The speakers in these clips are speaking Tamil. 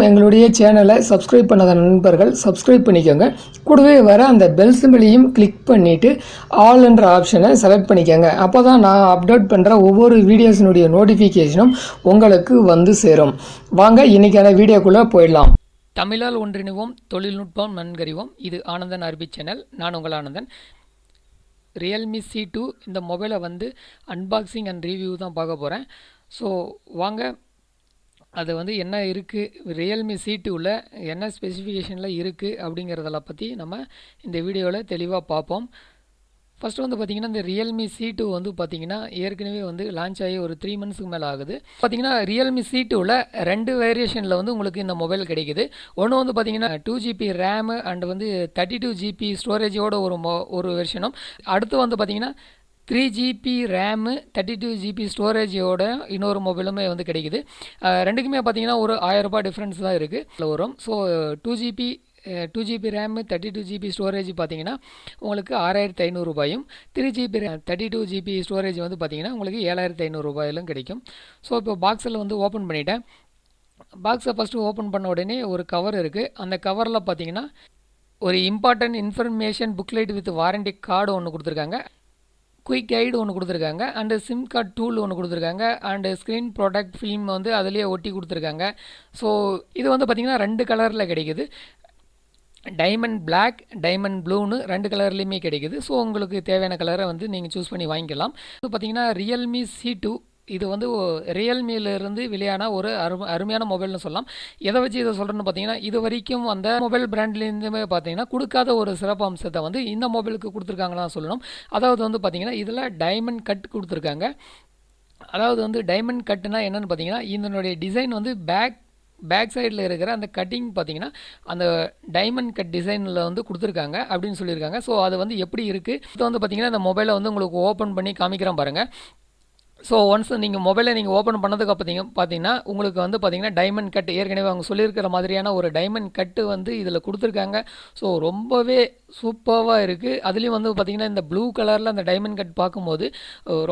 எங்களுடைய சேனலை சப்ஸ்கிரைப் பண்ணாத நண்பர்கள் சப்ஸ்கிரைப் பண்ணிக்கோங்க. கூடவே வர அந்த பெல் சிம்பிளையும் கிளிக் பண்ணிவிட்டு ஆல் என்ற ஆப்ஷனை செலக்ட் பண்ணிக்கோங்க. அப்போ தான் நான் அப்லோட் பண்ணுற ஒவ்வொரு வீடியோஸினுடைய நோட்டிஃபிகேஷனும் உங்களுக்கு வந்து சேரும். வாங்க இன்றைக்கான வீடியோக்குள்ளே போயிடலாம். தமிழால் ஒன்றிணைவோம், தொழில்நுட்பம் நன்கறிவோம். இது AnandanRB சேனல். நான் உங்கள் ஆனந்தன். Realme C2 இந்த மொபைலை வந்து அன்பாக்சிங் அண்ட் ரிவ்யூ தான் பார்க்க போகிறேன். ஸோ வாங்க அது வந்து என்ன இருக்குது, Realme C2வில் என்ன ஸ்பெசிஃபிகேஷனில் இருக்குது அப்படிங்கிறதெல்லாம் பற்றி நம்ம இந்த வீடியோவில் தெளிவாக பார்ப்போம். ஃபஸ்ட்டு வந்து பார்த்திங்கன்னா இந்த Realme C2 வந்து பார்த்திங்கன்னா ஏற்கனவே வந்து லான்ச் ஆகி ஒரு 3 மந்த்ஸுக்கு மேலே ஆகுது. பார்த்திங்கன்னா Realme C2வில் 2 வேரியேஷனில் வந்து உங்களுக்கு இந்த மொபைல் கிடைக்குது. ஒன்று வந்து பார்த்திங்கன்னா 2GB ரேமு அண்ட் வந்து 32GB ஸ்டோரேஜோட ஒரு வெர்ஷனும், அடுத்து வந்து பார்த்திங்கன்னா 3GB ரேமு 32GB ஸ்டோரேஜோட இன்னொரு மொபைலுமே வந்து கிடைக்குது. ரெண்டுக்குமே பார்த்திங்கன்னா ஒரு 1000 ரூபாய் டிஃப்ரென்ஸ் தான் இருக்குது வரும். So 2GB RAM 32GB storage பார்த்திங்கன்னா உங்களுக்கு 6500 ரூபாயும், 3GB 32GB ஸ்டோரேஜ் வந்து பார்த்திங்கன்னா உங்களுக்கு 7500 ரூபாயிலும் கிடைக்கும். ஸோ இப்போ பாக்ஸில் வந்து ஓப்பன் பண்ணிட்டேன். பாக்ஸை ஃபஸ்ட்டு ஓப்பன் பண்ண உடனே ஒரு கவர் இருக்குது. அந்த கவரில் பார்த்திங்கன்னா ஒரு important information booklet with warranty card ஒன்று கொடுத்துருக்காங்க, குயிக் கைடு ஒன்று கொடுத்துருக்காங்க, அண்டு சிம் கார்டு டூல் ஒன்று கொடுத்துருக்காங்க, அண்டு ஸ்க்ரீன் ப்ராடக்ட் ஃபில்ம் வந்து அதிலே ஒட்டி கொடுத்துருக்காங்க. ஸோ இது வந்து பார்த்திங்கன்னா 2 கலரில் கிடைக்குது. டைமண்ட் பிளாக், டைமண்ட் ப்ளூன்னு 2 கலர்லேயுமே கிடைக்குது. ஸோ உங்களுக்கு தேவையான கலரை வந்து நீங்கள் சூஸ் பண்ணி வாங்கிக்கலாம். இது பார்த்திங்கன்னா Realme C2 இது வந்து ரியல்மியிலிருந்து வெளியான ஒரு அருமையான மொபைல்னு சொல்லலாம். எதை வச்சு இதை சொல்கிறேன்னு பார்த்தீங்கன்னா, இது வரைக்கும் அந்த மொபைல் பிராண்ட்லேருந்துமே பார்த்தீங்கன்னா கொடுக்காத ஒரு சிறப்பு அம்சத்தை வந்து இந்த மொபைலுக்கு கொடுத்துருக்காங்கன்னு சொல்லணும். அதாவது வந்து பார்த்திங்கன்னா இதில் டைமண்ட் கட் கொடுத்துருக்காங்க. அதாவது வந்து டைமண்ட் கட்டுனா என்னென்னு பார்த்தீங்கன்னா, இதனுடைய டிசைன் வந்து பேக் சைடில் இருக்கிற அந்த கட்டிங் பார்த்திங்கன்னா அந்த டைமண்ட் கட் டிசைனில் வந்து கொடுத்துருக்காங்க அப்படின்னு சொல்லியிருக்காங்க. ஸோ அது வந்து எப்படி இருக்குது, இது வந்து பார்த்திங்கன்னா இந்த மொபைலை வந்து உங்களுக்கு ஓப்பன் பண்ணி காமிக்கிறேன் பாருங்கள். ஸோ ஒன்ஸ் நீங்கள் மொபைலை நீங்கள் ஓப்பன் பண்ணதுக்கு பார்த்தீங்கன்னா உங்களுக்கு வந்து பார்த்திங்கன்னா டைமண்ட் கட் ஏற்கனவே அவங்க சொல்லியிருக்கிற மாதிரியான ஒரு டைமண்ட் கட்டு வந்து இதில் கொடுத்துருக்காங்க. ஸோ ரொம்பவே சூப்பராக இருக்குது. அதுலேயும் வந்து பார்த்திங்கன்னா இந்த ப்ளூ கலரில் அந்த டைமண்ட் கட் பார்க்கும்போது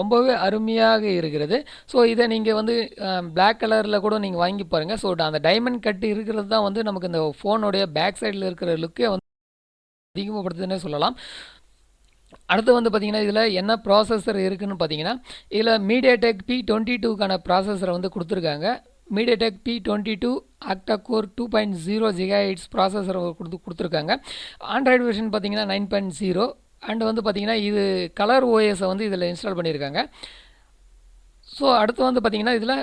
ரொம்பவே அருமையாக இருக்கிறது. ஸோ இதை நீங்கள் வந்து பிளாக் கலரில் கூட நீங்கள் வாங்கி பாருங்கள். ஸோ அந்த டைமண்ட் கட் இருக்கிறது தான் வந்து நமக்கு இந்த ஃபோனுடைய பேக் சைடில் இருக்கிற லுக்கே வந்து அதிகமாகப்படுத்துதுன்னே சொல்லலாம். அடுத்து வந்து பார்த்திங்கன்னா இதில் என்ன ப்ராசஸர் இருக்குதுன்னு பார்த்தீங்கன்னா, இதில் MediaTek P22க்கான ப்ராசஸரை வந்து கொடுத்துருக்காங்க. MediaTek P22 ஆக்டா கோர் 2.0 GHz ப்ராசஸரை கொடுத்துருக்காங்க. ஆண்ட்ராய்டு வெர்ஷன் பார்த்திங்கன்னா 9.0 அண்ட் வந்து பார்த்திங்கன்னா இது கலர் ஓஎஸை வந்து இதில் இன்ஸ்டால் பண்ணியிருக்காங்க. ஸோ அடுத்து வந்து பார்த்திங்கன்னா இதில்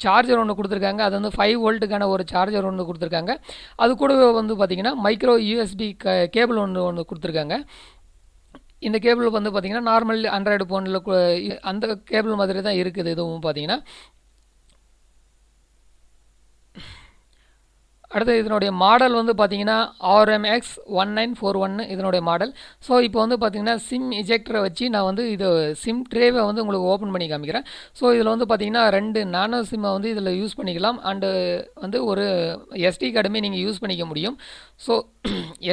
சார்ஜர் ஒன்று கொடுத்துருக்காங்க. அது வந்து 5 வோல்ட்டுக்கான ஒரு சார்ஜர் ஒன்று கொடுத்துருக்காங்க. அது கூட வந்து பார்த்திங்கன்னா மைக்ரோ USB கேபிள் ஒன்று கொடுத்துருக்காங்க. இந்த கேபிள் வந்து பார்த்திங்கன்னா நார்மல் ஆண்ட்ராய்டு ஃபோனில் அந்த கேபிள் மாதிரி தான் இருக்குது. இதுவும் பார்த்திங்கன்னா அடுத்து இதனுடைய மாடல் வந்து பார்த்திங்கன்னா RMX 1941 இதனுடைய மாடல். ஸோ இப்போ வந்து பார்த்திங்கன்னா சிம் இஜெக்டரை வச்சு நான் வந்து இது சிம் ட்ரேவை வந்து உங்களுக்கு ஓப்பன் பண்ணி காமிக்கிறேன். ஸோ இதில் வந்து பார்த்திங்கன்னா 2 நானோ சிம்மை வந்து இதில் யூஸ் பண்ணிக்கலாம். அண்டு வந்து ஒரு SD கார்டுமே நீங்கள் யூஸ் பண்ணிக்க முடியும். ஸோ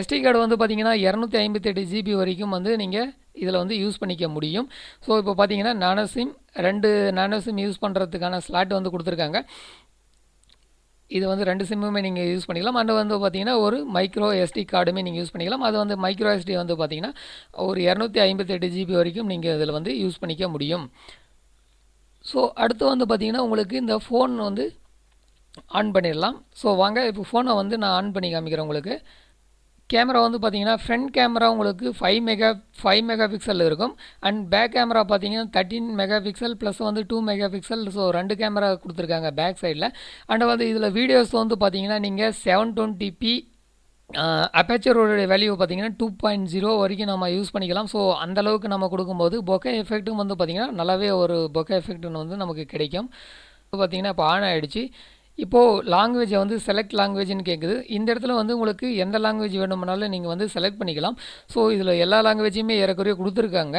SD கார்டு வந்து பார்த்திங்கன்னா 258 GB வரைக்கும் வந்து நீங்கள் இதில் வந்து யூஸ் பண்ணிக்க முடியும். ஸோ இப்போ பார்த்திங்கன்னா நானோ சிம் 2 நானோ சிம் யூஸ் பண்ணுறதுக்கான ஸ்லாட் வந்து கொடுத்துருக்காங்க. இது வந்து 2 சிம்முமே நீங்கள் யூஸ் பண்ணிக்கலாம். அண்ட் வந்து பார்த்திங்கன்னா ஒரு மைக்ரோ SD கார்டுமே நீங்கள் யூஸ் பண்ணிக்கலாம். அது வந்து மைக்ரோ SD வந்து பார்த்திங்கன்னா ஒரு 258 GB வரைக்கும் நீங்கள் இதில் வந்து யூஸ் பண்ணிக்க முடியும். ஸோ அடுத்து வந்து பார்த்திங்கன்னா உங்களுக்கு இந்த ஃபோன் வந்து ஆன் பண்ணிடலாம். ஸோ வாங்க இப்போ ஃபோனை வந்து நான் ஆன் பண்ணி காமிக்கிறேன் உங்களுக்கு. கேமரா வந்து பார்த்திங்கன்னா ஃப்ரண்ட் கேமரா உங்களுக்கு 5 மெகா பிக்சல் இருக்கும். அண்ட் பேக் கேமரா பார்த்திங்கன்னா 13 மெகா பிக்சல் ப்ளஸ் வந்து 2 மெகா பிக்சல். ஸோ 2 கேமரா கொடுத்துருக்காங்க பேக் சைடில். அண்ட் வந்து இதில் வீடியோஸ் வந்து பார்த்திங்கன்னா நீங்கள் 720p அப்பேச்சரோடைய வேல்யூ பார்த்திங்கன்னா 2.0 வரைக்கும் நம்ம யூஸ் பண்ணிக்கலாம். ஸோ அந்தளவுக்கு நம்ம கொடுக்கும்போது பொக்கே எஃபெக்ட்டும் வந்து பார்த்திங்கன்னா நல்லாவே ஒரு பொக்கே எஃபெக்ட்னு வந்து நமக்கு கிடைக்கும். பார்த்திங்கன்னா இப்போ ஆன் ஆகிடுச்சு. இப்போது லாங்குவேஜை வந்து செலக்ட் லாங்குவேஜ்னு கேட்குது. இந்த இடத்துல வந்து உங்களுக்கு எந்த லாங்குவேஜ் வேணும்னாலும் நீங்கள் வந்து செலக்ட் பண்ணிக்கலாம். ஸோ இதில் எல்லா லாங்குவேஜுமே ஏறக்குறைய கொடுத்துருக்காங்க.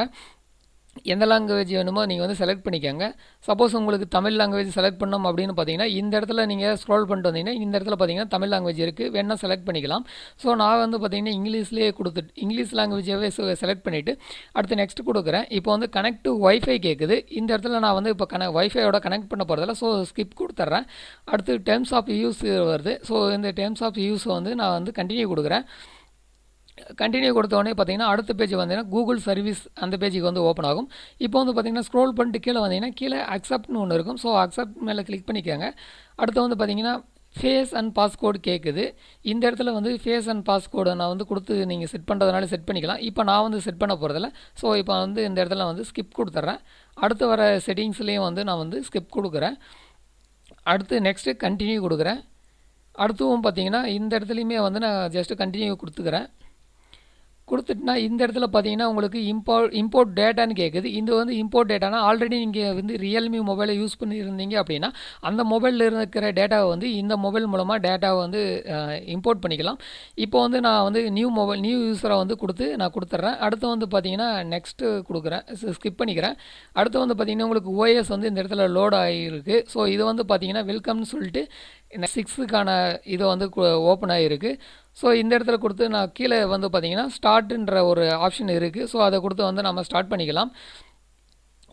எந்த லாங்குவேஜ் வேணுமோ நீங்கள் வந்து செலக்ட் பண்ணிக்கோங்க. சப்போஸ் உங்களுக்கு தமிழ் லாங்குவேஜ் செலக்ட் பண்ணோம் அப்படின்னு பார்த்தீங்கன்னா இந்த இடத்துல நீங்கள் ஸ்க்ரோல் பண்ணிட்டு வந்தீங்கன்னா இந்த இடத்துல பார்த்தீங்கன்னா தமிழ் லாங்குவேஜ் இருக்குது, வேணால் செலக்ட் பண்ணிக்கலாம். ஸோ நான் வந்து பார்த்தீங்கன்னா இங்கிலீஷ்லேயே கொடுத்துட்டு இங்கிலீஷ் லாங்குவேஜாகவே செலக்ட் பண்ணிவிட்டு அடுத்து நெக்ஸ்ட் கொடுக்குறேன். இப்போ வந்து கனெக்ட் டு ஒய்ஃபை கேட்குது. இந்த இடத்துல நான் வந்து இப்போ ஒய்ஃபையோட கனெக்ட் பண்ண போகிறதில்ல, ஸோ ஸ்கிப் கொடுத்துட்றேன். அடுத்து டெர்ம்ஸ் ஆஃப் யூஸ் வருது. ஸோ இந்த டெர்ம்ஸ் ஆஃப் யூஸ் வந்து நான் வந்து கண்டினியூ கொடுக்குறேன். கண்டினியூ கொடுத்தோடனே பார்த்தீங்கன்னா அடுத்த பேஜ் வந்தீங்கன்னா கூகுள் சர்வீஸ் அந்த பேஜுக்கு வந்து ஓப்பன் ஆகும். இப்போ வந்து பார்த்தீங்கன்னா ஸ்க்ரோல் பண்ணிட்டு கீழே வந்தீங்கன்னா கீழே அக்செப்ட்னு ஒன்று இருக்கும். ஸோ அக்செப்ட் மேலே கிளிக் பண்ணிக்கோங்க. அடுத்து வந்து பார்த்தீங்கன்னா ஃபேஸ் அண்ட் பாஸ்கோடு கேட்குது. இந்த இடத்துல வந்து ஃபேஸ் அண்ட் பாஸ்கோடு நான் வந்து கொடுத்து நீங்கள் செட் பண்ணுறதுனால செட் பண்ணிக்கலாம். இப்போ நான் வந்து செட் பண்ண போகிறதில்ல. ஸோ இப்போ வந்து இந்த இடத்துல வந்து ஸ்கிப் கொடுத்துட்றேன். அடுத்து வர செட்டிங்ஸ்லேயும் வந்து நான் வந்து ஸ்கிப் கொடுக்குறேன். அடுத்து நெக்ஸ்ட்டு கண்டினியூ கொடுக்குறேன். அடுத்தும் பார்த்தீங்கன்னா இந்த இடத்துலையுமே வந்து நான் ஜஸ்ட்டு கண்டினியூ கொடுத்துட்டுனா இந்த இடத்துல பார்த்தீங்கன்னா உங்களுக்கு இம்போர்ட் டேட்டான்னு கேட்குது. இது வந்து இம்போர்ட் டேட்டானா ஆல்ரெடி நீங்கள் வந்து ரியல்மி மொபைலை யூஸ் பண்ணியிருந்தீங்க அப்படின்னா அந்த மொபைலில் இருக்கிற டேட்டாவை வந்து இந்த மொபைல் மூலமாக டேட்டாவை வந்து இம்போர்ட் பண்ணிக்கலாம். இப்போ வந்து நான் வந்து நியூ யூஸரை வந்து நான் கொடுத்துட்றேன். அடுத்து வந்து பார்த்தீங்கன்னா நெக்ஸ்ட்டு கொடுக்குறேன், ஸ்கிப் பண்ணிக்கிறேன். அடுத்து வந்து பார்த்தீங்கன்னா உங்களுக்கு ஓஎஸ் வந்து இந்த இடத்துல லோட் ஆகிருக்கு. ஸோ இது வந்து பார்த்தீங்கன்னா வெல்கம்னு சொல்லிட்டு 6க்கான இது வந்து ஓப்பன் ஆகிருக்கு. ஸோ இந்த இடத்துல கொடுத்து நான் கீழே வந்து பார்த்தீங்கன்னா ஸ்டார்ட்ன்ற ஒரு ஆப்ஷன் இருக்குது. ஸோ அதை கொடுத்து வந்து நம்ம ஸ்டார்ட் பண்ணிக்கலாம்.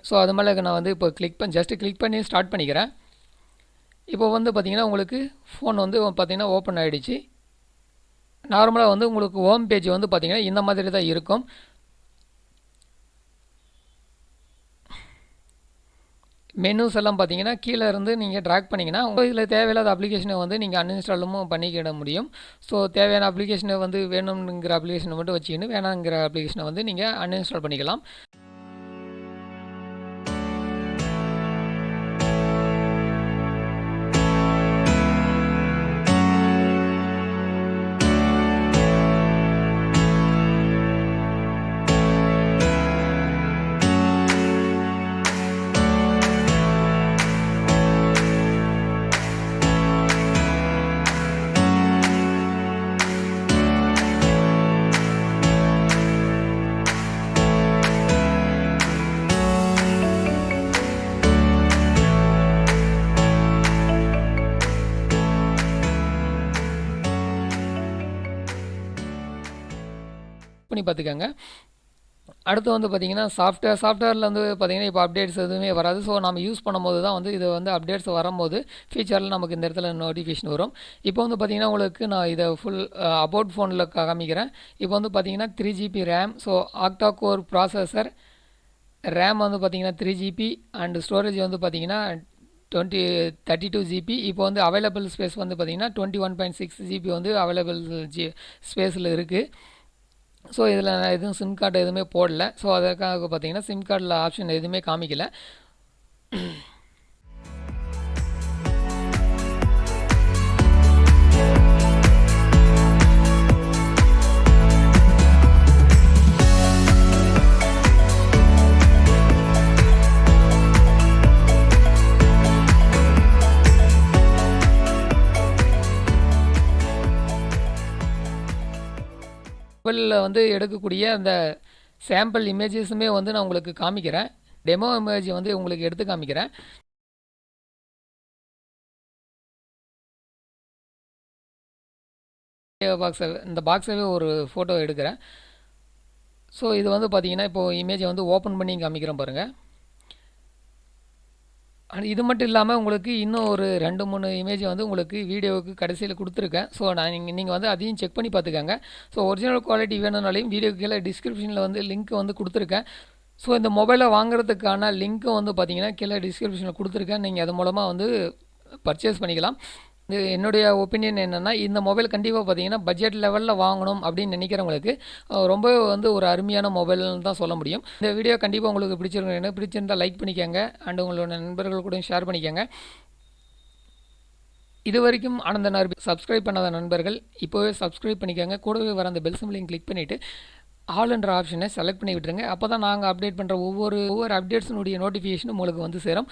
ஸோ அது மேலே நான் வந்து இப்போ ஜஸ்ட்டு கிளிக் பண்ணி ஸ்டார்ட் பண்ணிக்கிறேன். இப்போ வந்து பார்த்தீங்கன்னா உங்களுக்கு ஃபோன் வந்து பார்த்தீங்கன்னா ஓப்பன் ஆகிடுச்சு. நார்மலாக வந்து உங்களுக்கு ஹோம் பேஜ் வந்து பார்த்தீங்கன்னா இந்த மாதிரி தான் இருக்கும். மெனுஸ் எல்லாம் பார்த்தீங்கன்னா கீழே இருந்து நீங்கள் ட்ராக் பண்ணிங்கன்னா இதில் தேவையில்லாத அப்ளிகேஷனை வந்து நீங்கள் அன்இன்ஸ்டாலும் பண்ணிக்கிட முடியும். ஸோ தேவையான அப்ளிகேஷனை வந்து வேணுங்கிற அப்ளிகேஷனை மட்டும் வச்சுக்கின்னு வேணாங்கிற அப்ளிகேஷனை வந்து நீங்கள் அன்இன்ஸ்டால் பண்ணிக்கலாம். பண்ணி பார்த்துக்கோங்க. அடுத்து வந்து பார்த்தீங்கன்னா சாஃப்ட்வேரில் வந்து பார்த்தீங்கன்னா இப்போ அப்டேட்ஸ் எதுவுமே வராது. ஸோ நம்ம யூஸ் பண்ணும்போது தான் வந்து இது வந்து அப்டேட்ஸ் வரும்போது ஃபியூச்சரில் நமக்கு இந்த இடத்துல நோட்டிஃபிகேஷன் வரும். இப்போ வந்து பார்த்தீங்கன்னா உங்களுக்கு நான் இதை ஃபுல் அபவுட் ஃபோனில் காமிக்கிறேன். இப்போ வந்து பார்த்தீங்கன்னா 3GB RAM, so ஆக்டா core processor, RAM வந்து பார்த்தீங்கன்னா 3GB அண்ட் ஸ்டோரேஜ் வந்து பார்த்தீங்கன்னா 32GB. இப்போ வந்து அவைலபிள் ஸ்பேஸ் வந்து பார்த்தீங்கன்னா 21.6GB வந்து அவைலபிள் ஸ்பேஸில் இருக்குது. ஸோ இதில் நான் எதுவும் சிம் கார்டு எதுவுமே போடல. ஸோ அதற்காக பார்த்தீங்கன்னா சிம் கார்டில் ஆப்ஷன் எதுவுமே காமிக்கல. மொபைலில் வந்து எடுக்கக்கூடிய அந்த சாம்பிள் இமேஜஸுமே வந்து நான் உங்களுக்கு காமிக்கிறேன். டெமோ இமேஜ் வந்து உங்களுக்கு எடுத்து காமிக்கிறேன். இந்த பாக்ஸாகவே ஒரு ஃபோட்டோ எடுக்கிறேன். ஸோ இது வந்து பார்த்தீங்கன்னா இப்போது இமேஜை வந்து ஓப்பன் பண்ணி காமிக்கிறேன் பாருங்கள். இது மட்டும் இல்லாமல் உங்களுக்கு இன்னும் ஒரு 2-3 இமேஜ் வந்து உங்களுக்கு வீடியோவுக்கு கடைசியில் கொடுத்துருக்கேன். ஸோ நீங்கள் வந்து அதையும் செக் பண்ணி பார்த்துக்கோங்க. ஸோ ஒரிஜினல் குவாலிட்டி வேணும்னாலையும் வீடியோக்கு கீழே டிஸ்கிரிப்ஷனில் வந்து லிங்க் வந்து கொடுத்துருக்கேன். ஸோ இந்த மொபைலை வாங்குறதுக்கான லிங்க்கும் வந்து பார்த்தீங்கன்னா கீழே டிஸ்கிரிப்ஷனில் கொடுத்துருக்கேன். நீங்கள் அது மூலமாக வந்து பர்ச்சேஸ் பண்ணிக்கலாம். இது என்னுடைய ஒப்பீனியன் என்னென்னா இந்த மொபைல் கண்டிப்பாக பார்த்தீங்கன்னா பட்ஜெட் லெவலில் வாங்கணும் அப்படின்னு நினைக்கிறவங்களுக்கு ரொம்ப வந்து ஒரு அருமையான மொபைல்னு தான் சொல்ல முடியும். இந்த வீடியோ கண்டிப்பாக உங்களுக்கு பிடிச்சிருந்தால் லைக் பண்ணிக்கோங்க அண்ட் உங்களோட நண்பர்கள் கூட ஷேர் பண்ணிக்கோங்க. இது வரைக்கும் AnandanRB சப்ஸ்கிரைப் பண்ணாத நண்பர்கள் இப்போவே சப்ஸ்கிரைப் பண்ணிக்கோங்க. கூடவே வர அந்த பெல் சிம்பலையும் கிளிக் பண்ணிவிட்டு ஆல் என்ற ஆப்ஷனை செலக்ட் பண்ணி விட்டுருங்க. அப்போ தான் நாங்கள் அப்டேட் பண்ணுற ஒவ்வொரு அப்டேட்ஸினுடைய நோட்டிஃபிகேஷனும் உங்களுக்கு வந்து சேரும்.